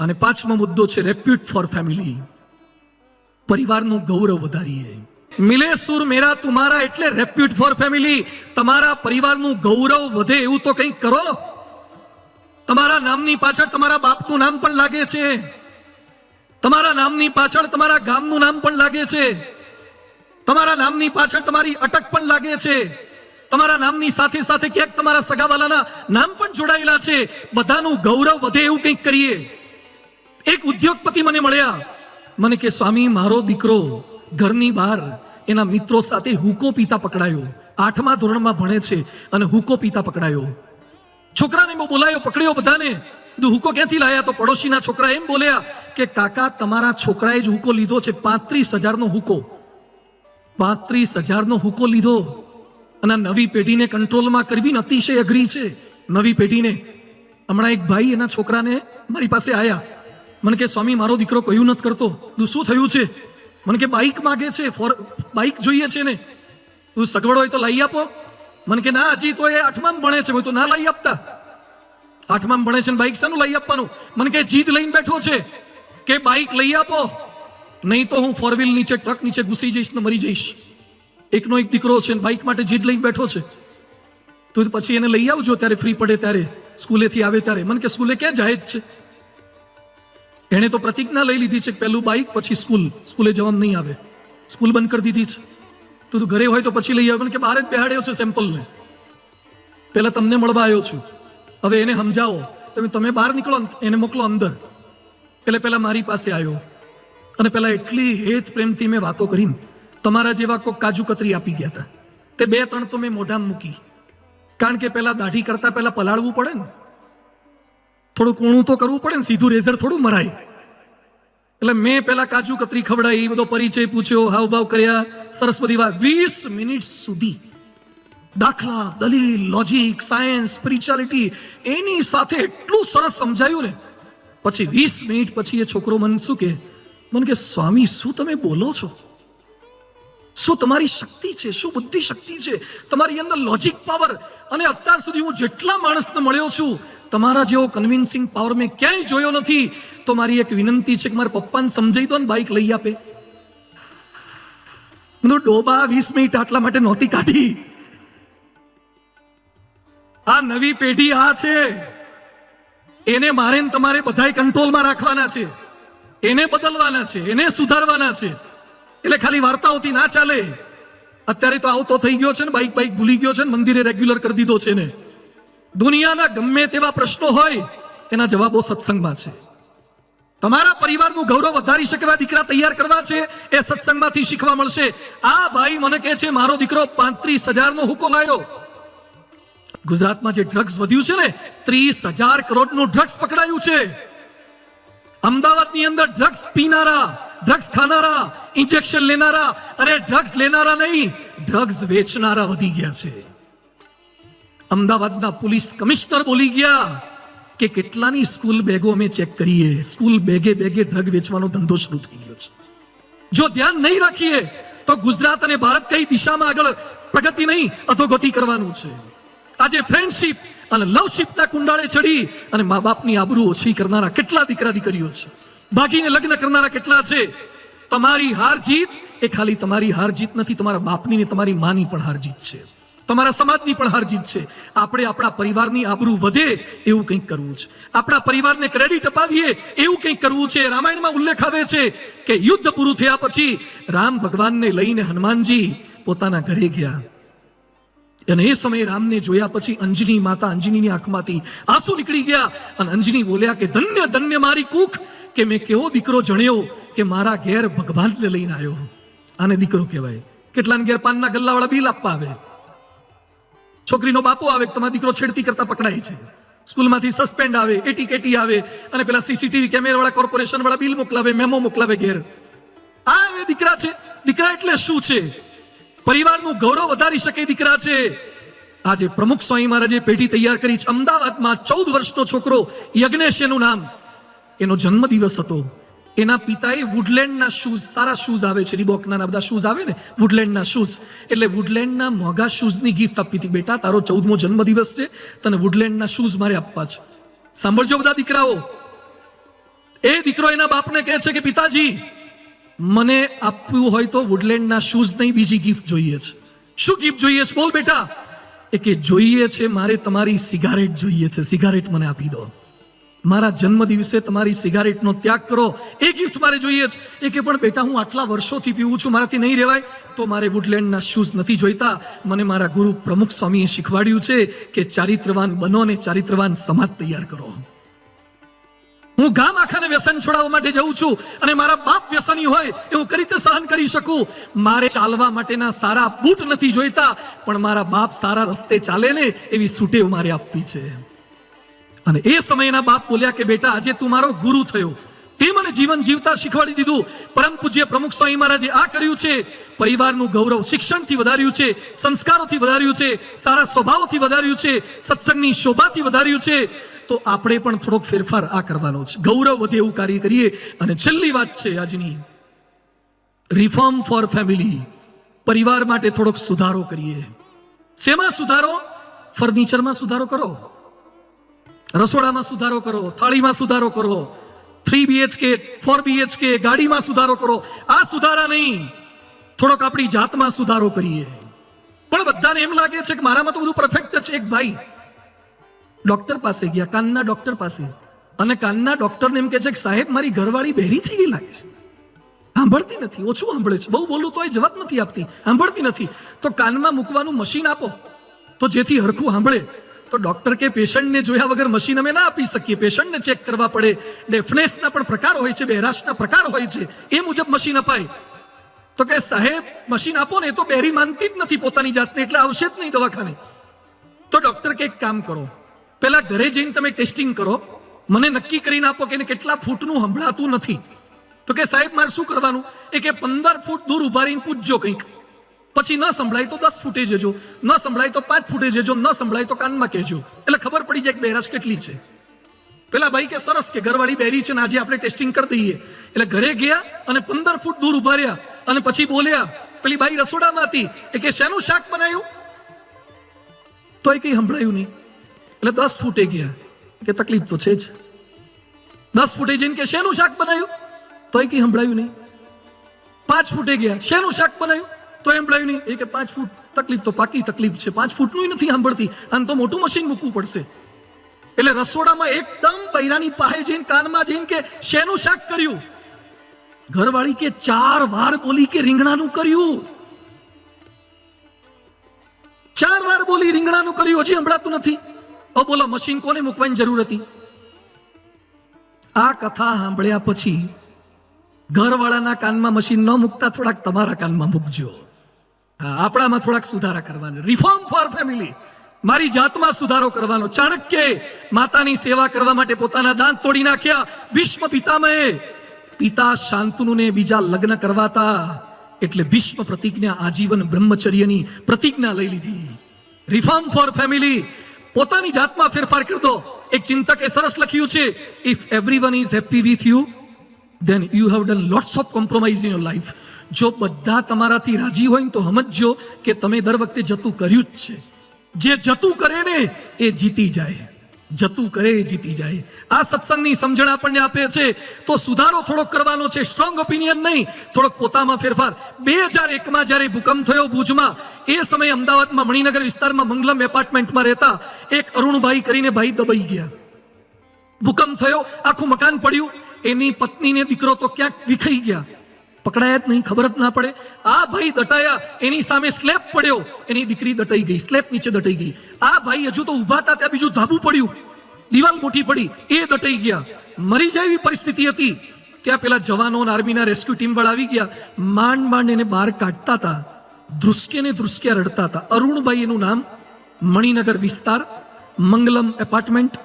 અને પાંચમો મુદ્દો છે રેપ્યુટ ફોર ફેમિલી, પરિવારનું ગૌરવ વધારીએ. મિલે સુર મેરા તુમારા એટલે રેપ્યુટ ફોર ફેમિલી, તમારા પરિવારનું ગૌરવ વધે એવું તો કંઈક કરો. તમારા નામની પાછળ તમારા બાપનું નામ પણ લાગે છે, તમારા નામની પાછળ તમારા ગામનું નામ પણ લાગે છે, તમારા નામની પાછળ તમારી અટક પણ લાગે છે, તમારા નામની સાથે સાથે ક્યાંક તમારા સગાવાલાના નામ પણ જોડાયેલા છે. બધાનું ગૌરવ વધે એવું કંઈક કરીએ. એક ઉદ્યોગપતિ મને મળ્યા, મને કે સ્વામી મારો દીકરો ઘરની બહાર એના મિત્રો સાથે હુકો પીતા પકડાયો. 8મા ધોરણમાં ભણે છે અને હુકો પીતા પકડાયો. છોકરાને મેં બોલાયો, પકડ્યો બધાને. હુકો ક્યાંથી લાયા? તો પડોશીના છોકરા એમ બોલ્યા કે કાકા તમારા છોકરાએ જ હુકો લીધો છે, 35,000નો હુકો, 35,000નો હુકો લીધો. અને નવી પેઢીને કંટ્રોલમાં કરવી અતિશય અઘરી છે. નવી પેઢીને હમણાં એક ભાઈ એના છોકરાને મારી પાસે આવ્યા, મને કે સ્વામી મારો દીકરો કયું નથી કરતો. શું થયું છે? મને કે બાઇક માગે છે, બાઇક જોઈએ છે ને, તું સગવડ હોય તો લાવી આપો. મને કે ના હજી તો એ 8માં ભણે છે, તો ના લાવી આપતા. 8માં ભણે છે ને બાઇક શાનું લાવી આપવાનું? મને કે જીદ લઈને બેઠો છે કે બાઇક લઈ આપો, નહીં તો હું 4 વ્હીલ નીચે ટ્રક નીચે ઘૂસી જઈશ ને મરી જઈશ. એકનો એક દીકરો છે ને બાઇક માટે જીદ લઈને બેઠો છે. તો પછી એને લઈ આવજો ત્યારે ફ્રી પડે ત્યારે, સ્કૂલેથી આવે ત્યારે. મને કે સ્કૂલે ક્યાં જાય જ છે? એણે તો પ્રતિજ્ઞા લઈ લીધી છે કે પહેલું બાઇક પછી સ્કૂલે જવામાં નહીં આવે, સ્કૂલ બંધ કરી દીધી છે. તું ઘરે હોય તો પછી લઈ આવે. મને કે બહાર જ બેહાડ્યો છે સેમ્પલને, પહેલા તમને મળવા આવ્યો છું, હવે એને સમજાવો. તમે બહાર નીકળો, એને મોકલો અંદર. પહેલા મારી પાસે આવ્યો અને પહેલા એટલી હેત પ્રેમથી મેં વાતો કરીને તમારા જેવા કોઈ કાજુ કતરી આપી ગયા હતા. તે 2-3 તો મેં મોઢામાં મૂકી, કારણ કે પહેલા દાઢી કરતા પહેલા પલાળવું પડે ને, થોડું કૂણું તો કરવું પડે ને, સીધું રેઝર થોડું મરાય. એટલે મેં પહેલા કાજુ કતરી ખવડાવી, બધો પરિચય પૂછ્યો, હાવભાવ કર્યા, સરસ બધી વાત. 20 મિનિટ સુધી દાખલા, દલીલ, લોજિક, સાયન્સ, સ્પિરિચ્યુઆલિટી એની સાથે એટલું સરસ સમજાયું ને. પછી 20 મિનિટ પછી એ છોકરો મને શું કે, મને કે સ્વામી શું તમે બોલો છો? શું તમારી શક્તિ છે, શું બુદ્ધિ શક્તિ છે, તમારી અંદર લોજિક પાવર. અને અત્યાર સુધી હું જેટલા માણસને મળ્યો છું, તમારા જેવો કન્વિન્સિંગ પાવર મેં ક્યાંય જોયો નથી. તો મારી એક વિનંતી છે કે મારા પપ્પાને સમજાઈ દો ને બાઇક લઈ આપે. ડોબા 20 મિનિટ આટલા માટે નહોતી કાઢી. આ નવી પેઢી આ છે, એને મારે તમારે બધાય કંટ્રોલમાં રાખવાના છે, એને બદલવાના છે, એને સુધારવાના છે. એટલે ખાલી વાર્તાઓથી ના ચાલે. અત્યારે તો આવતો થઈ ગયો છે ને, બાઇક ભૂલી ગયો છે ને, મંદિરે રેગ્યુલર કરી દીધો છે ને. દુનિયાના ગમે તેવા પ્રશ્નો હોય એના જવાબો સત્સંગમાં છે. તમારા પરિવારનું ગૌરવ વધારી શકે એવા દીકરા તૈયાર કરવા છે, એ સત્સંગમાંથી શીખવા મળશે. આ ભાઈ મને કહે છે મારો દીકરો 35,000નો હુકો લાવ્યો. ગુજરાતમાં જે ડ્રગ્સ વધ્યું છે ને, 30,000 કરોડનું ડ્રગ્સ પકડાયું છે. અમદાવાદની અંદર ડ્રગ્સ પીનારા, ડ્રગ્સ ખાનારા, ઇન્જેક્શન લેનારા, અને ડ્રગ્સ લેનારા નહીં, ડ્રગ્સ વેચનારા વધી ગયા છે. અમદાવાદના પોલીસ કમિશનર બોલી ગયા કે કેટલાની સ્કૂલ બેગો અમે ચેક કરીએ, સ્કૂલ બેગે ડ્રગ વેચવાનો ધંધો શરૂ થઈ ગયો છે. જો ધ્યાન નહીં રાખીએ તો ગુજરાત અને ભારત કઈ દિશામાં આગળ પ્રગતિ નહીં અધોગતિ કરવાનું છે. આજે ફ્રેન્ડશિપ અને લવશિપના કુંડાળે ચડી અને મા બાપની આબરૂ ઓછી કરનારા કેટલા દીકરા દીકરીઓ છે, ભાગીને લગ્ન કરનારા કેટલા છે. તમારી હાર જીત એ ખાલી તમારી હાર જીત નથી, તમારા બાપની ને તમારી માની પણ હાર જીત છે, તમારા સમાજની પણ હાર જીત છે. આપણે આપણા પરિવારની આબરૂ વધે એવું કંઈક કરવું છે, આપણા પરિવારને ક્રેડિટ અપાવીએ એવું કંઈક કરવું છે. રામાયણમાં ઉલ્લેખ આવે છે કે યુદ્ધ પૂરું થયા પછી રામ ભગવાનને લઈને હનુમાનજી પોતાના ઘરે ગયા અને એ સમયે રામને જોયા પછી અંજની માતા, અંજનીની આંખમાંથી આંસુ નીકળી ગયા અને અંજની બોલ્યા કે ધન્ય ધન્ય મારી કુખ, કે મેં કેવો દીકરો જણ્યો કે મારા ઘેર ભગવાનને લઈને આવ્યો. આને દીકરો કહેવાય. કેટલાને ઘેર પાનના ગલ્લાવાળા બિલ આપવા આવે, છોકરીનો બાપો આવે, તમારો દીકરો છેડતી કરતા પકડાય છે, સ્કૂલમાંથી સસ્પેન્ડ આવે, એટી આવે, અને પેલા સીસીટીવી કેમેરાવાળા કોર્પોરેશન વાળા બિલ મોકલાવે, મેમો મોકલાવે ઘેર. આ એ દીકરા છે. દીકરા એટલે શું છે? પરિવારનું ગૌરવ વધારી શકે દીકરા છે. આજે પ્રમુખ સ્વામી મહારાજે પેઢી તૈયાર કરી છે. અમદાવાદમાં 14 વર્ષનો છોકરો યજ્ઞેશ એનું નામ, એનો જન્મદિવસ હતો. એના પિતાએ વુડલેન્ડના શૂઝ, સારા શૂઝ આવે છે, રીબોકના બધા શૂઝ આવે ને, વુડલેન્ડના શૂઝ, એટલે વુડલેન્ડના મોંઘા શૂઝની ગિફ્ટ આપી હતી. બેટા તારો 14મો જન્મદિવસ છે, તને વુડલેન્ડના શૂઝ મારે આપવા છે. સાંભળજો બધા દીકરાઓ, એ દીકરો એના બાપને કહે છે કે પિતાજી, મને આપવું હોય તો વુડલેન્ડના શૂઝ નહીં, બીજી ગિફ્ટ જોઈએ છે. શું ગિફ્ટ જોઈએ છે? બોલ બેટા. એ કે જોઈએ છે મારે તમારી સિગારેટ જોઈએ છે, સિગારેટ મને આપી દો. મારા જન્મ દિવસે તમારી સિગારેટનો ત્યાગ કરો, એ ગિફ્ટ મારે જોઈએ છે. એ કે પણ બેટા, હું આટલા વર્ષોથી પીવું છું, મારાથી નહીં રહેવાય. તો મારે વુડલેન્ડના શૂઝ નથી જોઈતા. મને મારા ગુરુ પ્રમુખ સ્વામીએ શીખવાડ્યું છે કે ચારિત્રવાન બનો ને ચારિત્રવાન સમાજ તૈયાર કરો. હું ગામ આખાને વ્યસન છોડાવવા માટે જઉં છું, અને મારા બાપ વ્યસની હોય એ હું કઈ રીતે સહન કરી શકું? મારે ચાલવા માટેના સારા બૂટ નથી જોઈતા, પણ મારા બાપ સારા રસ્તે ચાલે ને એવી સુટેવ મારે આપવી છે. અને એ સમયના બાપ બોલ્યા કે બેટા, આજે તું મારો ગુરુ થયો, તે મને જીવન જીવતા શીખવાડી દીધું. પરમ પૂજ્ય પ્રમુખ સ્વામી મહારાજે આ કર્યું છે. પરિવારનું ગૌરવ શિક્ષણથી વધાર્યું છે, સંસ્કારોથી વધાર્યું છે, સારા સ્વભાવથી વધાર્યું છે, સત્સંગની શોભાથી વધાર્યું છે. તો આપણે પણ થોડોક ફેરફાર આ કરવાનો છે, ગૌરવ વધે એવું કાર્ય કરીએ. અને છેલ્લી વાત છે આજની, રિફોર્મ ફોર ફેમિલી. પરિવાર માટે થોડોક સુધારો કરીએ. શેમાં સુધારો? ફર્નિચરમાં સુધારો કરો, રસોડામાં સુધારો કરો, થાળીમાં સુધારો કરો, 3 BHK 4 BHK ગાડીમાં સુધારો કરો. આ સુધારા નહીં, થોડોક આપણી જાતમાં સુધારો કરીએ. પણ બધાને એમ લાગે છે કે મારામાં તો બધું પરફેક્ટ છે. એક ભાઈ ડોક્ટર પાસે ગયા, કાનના ડોક્ટર પાસે, અને કાનના ડોક્ટરને એમ કહે છે કે સાહેબ, મારી ઘરવાળી બહેરી થઈ ગઈ લાગે છે, સાંભળતી નથી, ઓછું સાંભળે છે, બહુ બોલું તો એ જવાબ નથી આપતી, સાંભળતી નથી. તો કાનમાં મૂકવાનું મશીન આપો તો જેથી હરખું સાંભળે. તો ડોક્ટર કે પેશન્ટને જોયા વગર મશીન અમે ના આપી શકીએ, પેશન્ટને ચેક કરવા પડે, ડેફનેસના પણ પ્રકાર હોય છે, બહેરાશના પ્રકાર હોય છે, એ મુજબ મશીન અપાય. તો કે સાહેબ, મશીન આપો ને, એ તો બહેરી માનતી જ નથી પોતાની જાતને, એટલે આવશે જ નહીં દવાખાને. તો ડોક્ટર કે એક કામ કરો, પહેલા ઘરે જઈને તમે ટેસ્ટિંગ કરો, મને નક્કી કરીને આપો કે એને કેટલા ફૂટનું સંભળાતું નથી. તો કે સાહેબ, મારે શું કરવાનું? એ કે 15 ફૂટ દૂર ઉભા રહીને પૂછજો કંઈક, પછી ન સંભળાય તો 10 ફૂટે જજો, ન સંભળાય તો 5 ફૂટે જજો, ન સંભળાય તો કાનમાં કહેજો, એટલે ખબર પડી જાય કે બહેરાશ કેટલી છે. પેલા ભાઈ કે સરસ, કે ઘરવાળી બહેરી છે ને આજે આપણે ટેસ્ટિંગ કરી દઈએ. એટલે ઘરે ગયા અને 15 ફૂટ દૂર ઉભા રહ્યા, અને પછી બોલ્યા. પેલી બાઈ રસોડામાં હતી, એ કે શેનું શાક બનાવ્યું? તો એ કઈ સંભળાયું નહીં. એટલે 10 ફૂટે ગયા, કે તકલીફ તો છે જ. 10 ફૂટે જઈને કે શેનું શાક બનાવ્યું? તો એ કઈ સંભળાયું નહીં. 5 ફૂટે ગયા, શેનું શાક બનાવ્યું? તો એમ સંભળાયું નહીં. એ કે 5 ફૂટ તકલીફ તો પાકી તકલીફ છે, 5 ફૂટનું નથી સાંભળતી, આને તો મોટું મશીન મૂકવું પડશે. એટલે રસોડામાં એકદમ બૈરાની પાસે જઈને કાનમાં જઈને કે શેનું શાક કર્યું? ઘરવાળી કે 4 વાર બોલી કે રીંગણાનું કર્યું. 4 વાર બોલી રીંગણાનું કર્યું, હજી સંભળાતું નથી. ઓ બોલો, મશીન કોને મૂકવાની જરૂર હતી? આ કથા સાંભળ્યા પછી ઘરવાળાના કાનમાં મશીન ન મૂકતા થોડાક તમારા કાનમાં મૂકજો. આપણામાં થોડાક સુધારા કરવાના. રિફોર્મ ફોર ફેમિલી, મારી જાતમાં સુધારો કરવાનો. ચાણક્ય માતાની સેવા કરવા માટે પોતાના દાંત તોડી નાખ્યા. ભીષ્મ પિતામહે પિતા શાંતનુને બીજા લગ્ન કરવાતા, એટલે ભીષ્મ પ્રતિજ્ઞા, આજીવન બ્રહ્મચર્યની પ્રતિજ્ઞા લઈ લીધી. રિફોર્મ ફોર ફેમિલી, પોતાની જાતમાં ફેરફાર કરી દો. એક ચિંતકે સરસ લખ્યું છે, if everyone is happy with you, then you have done lots of compromise in your life. જો બધા તમારાથી રાજી હોય ને તો સમજજો કે તમે દર વખતે જતું કર્યું જ છે. જે જતું કરે ને એ જીતી જાય, જતું કરે એ જીતી જાય. આ સત્સંગની સમજણ આપણને આપે છે. તો સુધારો થોડોક કરવાનો છે, સ્ટ્રોંગ ઓપિનિયન નહીં, થોડોક પોતામાં ફેરફાર. 2001માં જ્યારે ભૂકંપ થયો ભુજમાં, એ સમયે અમદાવાદમાં મણિનગર વિસ્તારમાં મંગલમ એપાર્ટમેન્ટમાં રહેતા એક અરુણભાઈ કરીને ભાઈ દબાઈ ગયા. ભૂકંપ થયો, આખું મકાન પડ્યું, એની પત્નીને દીકરો તો ક્યાંક વિખાઈ ગયા, પકડાયા જ નહીં, ખબર જ ના પડે. આ ભાઈ દટાયા, એની સામે સ્લેબ પડ્યો, એની દીકરી દટાઈ ગઈ, સ્લેબ નીચે દટાઈ ગઈ. આ ભાઈ હજુ તો ઊભા હતા ત્યાં બીજું ધાબુ પડ્યું, દિવાલ મોટી પડી, એ દટાઈ ગયા, મરી જાય એવી પરિસ્થિતિ હતી. ત્યાં પેલા જવાનો આર્મીના રેસ્ક્યુ ટીમ વાળા આવી ગયા, માંડ માંડ એને બહાર કાઢતા હતા, ધ્રુસકે ને ધ્રુસકે રડતા હતા. અરુણભાઈ એનું નામ, મણિનગર વિસ્તાર, મંગલમ એપાર્ટમેન્ટ.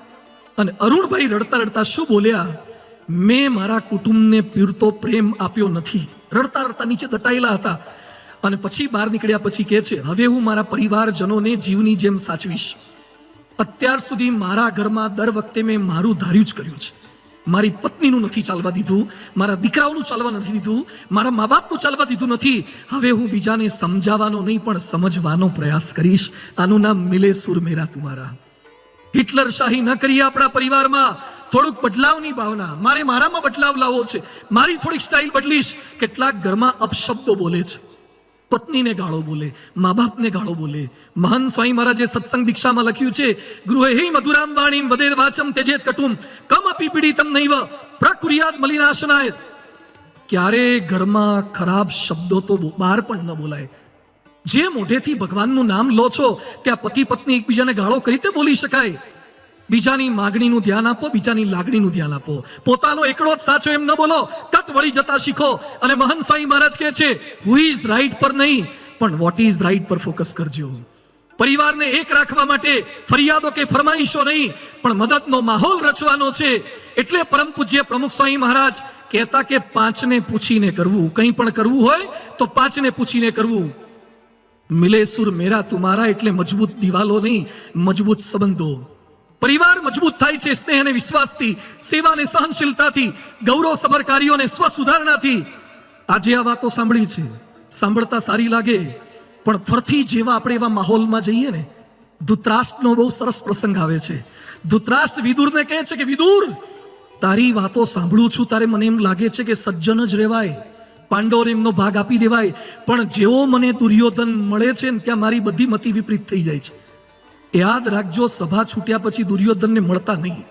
અને અરુણભાઈ રડતા રડતા શું બોલ્યા? મેં મારા કુટુંબને પૂરતો પ્રેમ આપ્યો નથી. રડતા રડતા નીચે દટાયેલા હતા. અને પછી બહાર નીકળ્યા પછી કહે છે, હવે હું મારા પરિવારજનોને જીવની જેમ સાચવીશ. અત્યાર સુધી મારા ઘરમાં દર વખતે મેં મારું ધાર્યું જ કર્યું છે. મારી પત્નીનું નથી ચાલવા દીધું, મારા દીકરાઓનું ચાલવા નથી દીધું, મારા મા બાપનું ચાલવા દીધું નથી. હવે હું બીજાને સમજાવવાનો નહીં પણ સમજવાનો પ્રયાસ કરીશ. આનું નામ મિલે સુર મેરા તુમારા. હિટલર શાહી ન કરીએ આપણા પરિવારમાં. થોડુંક બદલાવની ભાવના, મારે મારામાં બદલાવ લાવવો છે, મારી થોડીક સ્ટાઇલ બદલીશ. કેટલાક ઘરમાં અપશબ્દો બોલે છે, પત્નીને ગાળો બોલે, મા બાપને ગાળો બોલે. મહાન સ્વામી મહારાજે સત્સંગ દીક્ષામાં લખ્યું છે, ગૃહે હિ મધુરામ વાણીમ વદેર વાચમ તેજેત કટુમ કમ અપી પીડિતમ નૈવ પ્રકુર્યાદ મલિનાશનાય. ક્યારે ઘરમાં ખરાબ શબ્દો તો બહાર પણ ન બોલાય. જે મોઢેથી ભગવાનનું નામ લો છો ત્યાં પતિ પત્ની એકબીજાને ગાળો કરી તે બોલી શકાય. બીજાની માગણીનું ધ્યાન આપો, બીજાની લાગણીનું ધ્યાન આપો. પોતાનો એકડો જ સાચો એમ ન બોલો, કટ વળી જતા શીખો. અને મહાન સ્વામી મહારાજ કહે છે, હુ ઇઝ રાઈટ પર નહીં પણ વોટ ઇઝ રાઈટ પર ફોકસ કરજો. પરિવારને એક રાખવા માટે ફરિયાદો કે ફરમાઈશો નહીં પણ મદદનો માહોલ રચવાનો છે. એટલે પરમ પૂજ્ય પ્રમુખ સ્વામી મહારાજ કહેતા કે 5ને પૂછીને કરવું. કંઈ પણ કરવું હોય તો 5ને પૂછીને કરવું. મિલે સુર મેરા તુમારા એટલે મજબૂત દિવાલો નહીં, મજબૂત સંબંધો. પરિવાર મજબૂત થાય છે સ્નેહ અને વિશ્વાસથી, સેવા અને સહનશીલતાથી, ગૌરવસભર કાર્યો અને સ્વસુધારણાથી. આજે આ વાતો સાંભળી છે, સાંભળતા સારી લાગે પણ ફરથી જેવા આપણે એવા માહોલમાં જઈએ ને, ધૃતરાષ્ટ્રનો બહુ સરસ પ્રસંગ આવે છે. ધૃતરાષ્ટ્ર વિદુરને કહે છે કે વિદુર, તારી વાતો સાંભળું છું, તારે મને એમ લાગે છે કે સજ્જન જ રહેવાય, પાંડવોને એમનો ભાગ આપી દેવાય. પણ જેવો મને દુર્યોધન મળે છે ને ત્યાં મારી બધી મતિ વિપરીત થઈ જાય છે. યાદ રાખજો, સભા છૂટ્યા પછી દુર્યોધનને મળતા નહીં.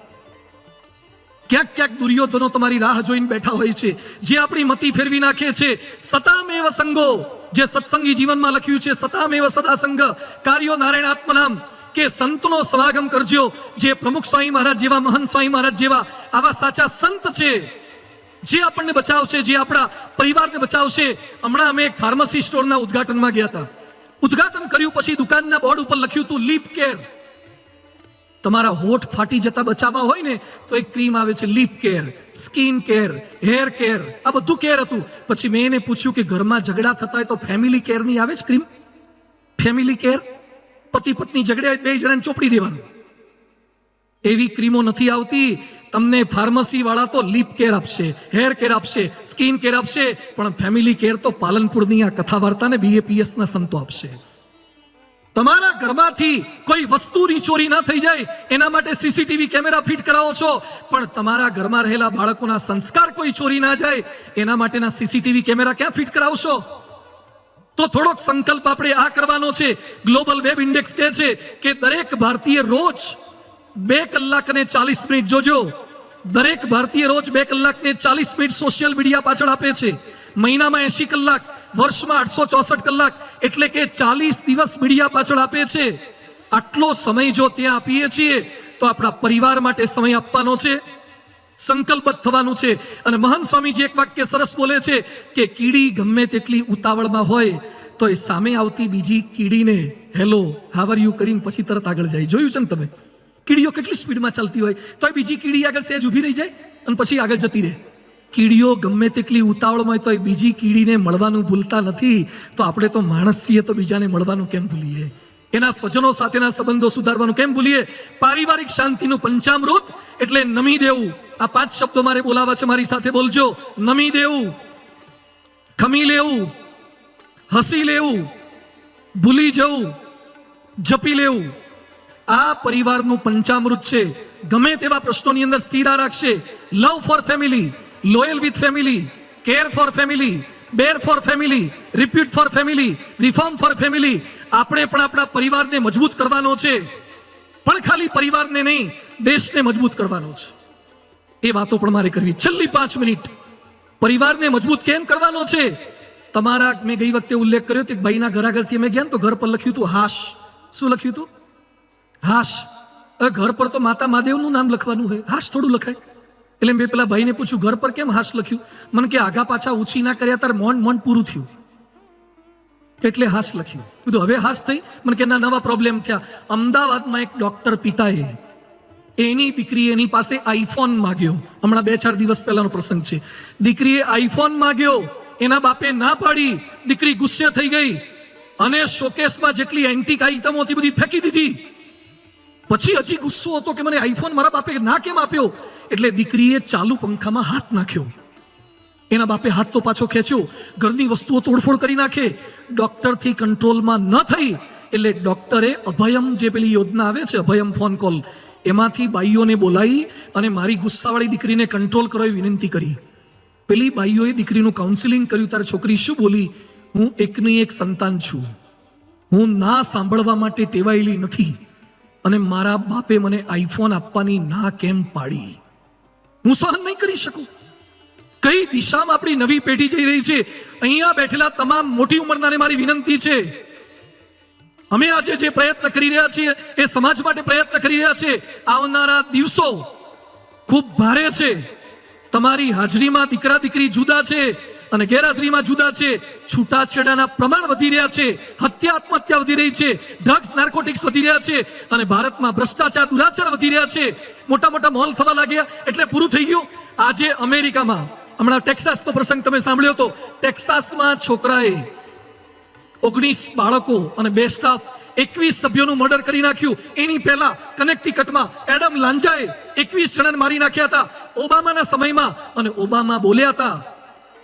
ક્યાંક ક્યાંક દુર્યોધનો તમારી રાહ જોઈને બેઠા હોય છે, જે આપણી મતિ ફેરવી નાખે છે. સતામેવ સંગો, જે સત્સંગી જીવનમાં લખ્યું છે, સતામેવ સદા સંગ કાર્યો નારાયણ આત્મનામ, કે સંતનો સમાગમ કરજો. જે પ્રમુખ સ્વામી મહારાજ જેવા, મહંત સ્વામી મહારાજ જેવા આવા સાચા સંત છે, જે આપણને બચાવશે, જે આપણા પરિવારને બચાવશે. હમણાં અમે એક ફાર્મસી સ્ટોરના ઉદ્ઘાટનમાં ગયા હતા. ઉદ્ઘાટન કર્યું પછી દુકાનના બોર્ડ ઉપર લખ્યું હતું લીપ કેર. તમારા હોઠ ફાટી જતા બચાવવા હોય ને તો એક ક્રીમ આવે છે, lip care, skin care, hair care, આ બધું કેર હતું. પછી મેં એને પૂછ્યું કે ઘરમાં ઝઘડા થતા હોય તો ફેમિલી કેરની આવે છે ક્રીમ? ફેમિલી કેર, પતિ પત્ની ઝઘડ્યા બે જણાને ચોપડી દેવાનું, એવી ક્રીમો નથી આવતી. તમને ફાર્મસી વાળા તો લીપ કેર આપશે, હેર કેર આપશે, સ્કિન કેર આપશે, પણ ફેમિલી કેર તો પાલનપુરની આ કથા વાર્તાને BAPS ના સંતો આપશે. તમારા ઘરમાંથી કોઈ વસ્તુની ચોરી ના થઈ જાય એના માટે CCTV કેમેરા ફિટ કરાવો છો, પણ તમારા ઘરમાં રહેલા બાળકોના સંસ્કાર કોઈ ચોરી ના જાય એના માટેના CCTV કેમેરા ક્યાં ફિટ કરાવશો? તો થોડોક સંકલ્પ આપણે આ કરવાનો છે. ગ્લોબલ વેબ ઇન્ડેક્સ કહે છે કે દરેક ભારતીય રોજ 2 કલાક અને 40 મિનિટ, જોજો, દરેક ભારતીય રોજ 2 કલાક ને 40 મિનિટ સોશિયલ મીડિયા પાછળ આપે છે. મહિનામાં 80 કલાક, વર્ષમાં 864 કલાક, એટલે કે 40 દિવસ મીડિયા પાછળ આપે છે. આટલો સમય જો ત્યાં આપીએ છીએ તો આપણા પરિવાર માટે સમય આપવાનો છે, સંકલ્પબદ્ધ થવાનું છે. અને મહાન સ્વામીજી એક વાક્ય સરસ બોલે છે કે કીડી ગમે તેટલી ઉતાવળમાં હોય તો એ સામે આવતી બીજી કીડીને હેલો હાવ આર યુ કરીને પછી તરત આગળ જાય. જોયું છે ને તમે? કીડીઓ કેટલી સ્પીડમાં ચાલતી હોય તો એ બીજી કીડી આગળ સહેજ ઊભી રહી જાય અને પછી આગળ જતી રહે. કીડીઓ ગમે તેટલી ઉતાવળમાં હોય તો એ બીજી કીડીને મળવાનું ભૂલતા નથી. તો આપણે તો માણસ છીએ તો બીજાને મળવાનું કેમ ભૂલીએ? એના સ્વજનો સાથેના સંબંધો સુધારવાનું કેમ ભૂલીએ? પારિવારિક શાંતિનું પંચામૃત એટલે નમી દેવું. આ 5 શબ્દો મારે બોલાવા છે, મારી સાથે બોલજો. નમી દેવું, ખમી લેવું, હસી લેવું, ભૂલી જવું, જપી લેવું. આ પરિવારનું પંચામૃત છે. ગમે તેવા પ્રશ્નોની અંદર સ્થિરા રાખશે. Love for family, loyal with family, care for family, bear for family, repeat for family, reform for family. આપણે પણ આપણા પરિવારને મજબૂત કરવાનો છે, પણ ખાલી પરિવારને નહીં, દેશને મજબૂત કરવાનો છે. એ વાતો પણ મારે કરવી. છેલ્લી 5 મિનિટ, પરિવારને મજબૂત કેમ કરવાનો છે? તમારા, મેં ગઈ વખતે ઉલ્લેખ કર્યો કે ભાઈના ઘર આગળથી અમે ગયા તો ઘર પર લખ્યું હતું હાશ. શું લખ્યું હતું? હાશ. ઘર પર તો માતા મહાદેવનું નામ લખવાનું હોય, હાશ થોડું લખાય. એટલે મેં પેલા ભાઈને પૂછ્યું ઘર પર કેમ હાશ લખ્યું? મને કે આગા પાછા ઊંચી ના કર્યા તાર મન પૂરું થયું એટલે હાશ લખ્યું. કીધું હવે હાશ થઈ? મને કે ના, નવા પ્રોબ્લેમ થયા. અમદાવાદમાં એક ડોક્ટર પિતાએ એની દીકરી એની પાસે આઈફોન માગ્યો. હમણાં 2-4 દિવસ પહેલાનો પ્રસંગ છે. દીકરીએ આઈફોન માગ્યો, એના બાપે ના પાડી. દીકરી ગુસ્સે થઈ ગઈ અને શોકેસમાં જેટલી એન્ટિક આઇટમો હતી બધી ફેંકી દીધી. પછી હજી ગુસ્સો હતો કે મને આઈફોન મારા બાપે ના કેમ આપ્યો? એટલે દીકરીએ ચાલુ પંખામાં હાથ નાખ્યો. એના બાપે હાથ તો પાછો ખેંચ્યો, ઘરની વસ્તુઓ તોડફોડ કરી નાખે. ડોક્ટરથી કંટ્રોલમાં ન થઈ એટલે ડોક્ટરે અભયમ, જે પેલી યોજના આવે છે અભયમ ફોન કોલ, એમાંથી બાઈઓને બોલાવી અને મારી ગુસ્સાવાળી દીકરીને કંટ્રોલ કરો એવી વિનંતી કરી. પેલી બાઈઓએ દીકરીનું કાઉન્સિલિંગ કર્યું. તારી છોકરી શું બોલી? હું એકની એક સંતાન છું, હું ના સાંભળવા માટે ટેવાયેલી નથી, અને મારા બાપે મને આઈફોન આપવાની ના કેમ પાડી? હું સહન નહીં કરી શકું. કઈ દિશામાં આપણી નવી પેઢી જઈ રહી છે? અહીંયા બેઠેલા તમામ મોટી ઉંમરનાને મારી વિનંતી છે, અમે આજે જે પ્રયત્ન કરી રહ્યા છીએ એ સમાજ માટે પ્રયત્ન કરી રહ્યા છે. આવનારા દિવસો ખૂબ ભારે છે. તમારી હાજરીમાં દીકરા દીકરી જુદા છે અને ગેરહાજરીમાં જુદા છે. છૂટાછેડાના પ્રમાણ વધી રહ્યા છે, હત્યા આત્મહત્યા વધી રહી છે, ડ્રગ્સ નાર્કોટિક્સ વધી રહ્યા છે, અને ભારતમાં ભ્રષ્ટાચાર દુરાચાર વધી રહ્યા છે. મોટા મોટા મોલ થવા લાગ્યા એટલે પૂરું થઈ ગયું. આજે અમેરિકામાં હમણાં ટેક્સાસનો પ્રસંગ તમે સાંભળ્યો હતો. ટેક્સાસમાં છોકરાએ 19 બાળકો અને 2 સ્ટાફ 21 સભ્યોનું મર્ડર કરી નાખ્યું. એની પહેલા કનેક્ટિકટમાં એડમ લાંજાએ 21 જણાને મારી નાખ્યા હતા ઓબામાના સમયમાં, અને ઓબામા બોલ્યા હતા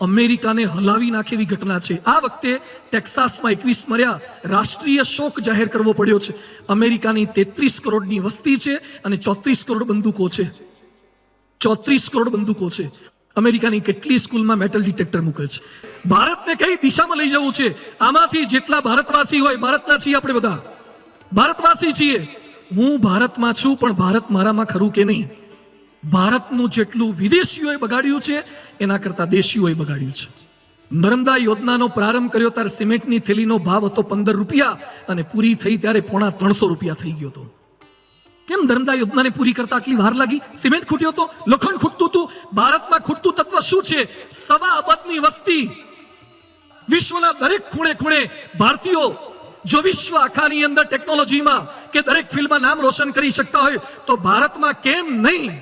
અમેરિકાને હલાવી નાખે એવી ઘટના છે. આ વખતે ટેક્સાસમાં 21 મર્યા. રાષ્ટ્રીય શોક જાહેર કરવો પડ્યો છે. અમેરિકાની 33 કરોડની વસ્તી છે અને 34 કરોડ બંદૂકો છે. 34 કરોડ બંદૂકો છે. અમેરિકાની કેટલી સ્કૂલમાં મેટલ ડિટેક્ટર મૂકે છે? ભારતને કઈ દિશામાં લઈ જવું છે? આમાંથી જેટલા ભારતવાસી હોય, ભારતના છીએ આપણે બધા, ભારતવાસી છીએ. હું ભારતમાં છું, પણ ભારત મારામાં ખરું કે નહીં? ભારતનું જેટલું વિદેશીઓએ બગાડ્યું છે એના કરતા દેશીઓએ બગાડ્યું છે. નર્મદા યોજનાનો પ્રારંભ કર્યો ત્યારે સિમેન્ટની થેલીનો ભાવ હતો 15 રૂપિયા અને પૂરી થઈ ત્યારે 350 રૂપિયા થઈ ગયો હતો. કેમ નર્મદા યોજનાને પૂરી કરતા આટલી વાર લાગી? સિમેન્ટ ખૂટ્યો હતો, લોખંડ ખૂટતું હતું. ભારતમાં ખૂટતું તત્વ શું છે? 1.25 અબજની વસ્તી, વિશ્વના દરેક ખૂણે ખૂણે ભારતીયો જો વિશ્વ આખાની અંદર ટેકનોલોજીમાં કે દરેક ફિલ્ડમાં નામ રોશન કરી શકતા હોય તો ભારતમાં કેમ નહીં?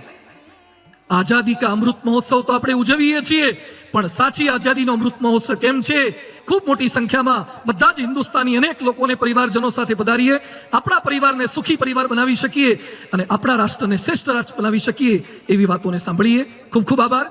આઝાદી કા અમૃત મહોત્સવ તો આપણે ઉજવીએ છીએ, પણ સાચી આઝાદીનો અમૃત મહોત્સવ કેમ છે? ખૂબ મોટી સંખ્યામાં બધા જ હિન્દુસ્તાની અનેક લોકોને પરિવારજનો સાથે પધારીએ, આપણા પરિવારને સુખી પરિવાર બનાવી શકીએ અને આપણા રાષ્ટ્રને શ્રેષ્ઠ રાષ્ટ્ર બનાવી શકીએ એવી વાતોને સાંભળીએ. ખૂબ ખૂબ આભાર.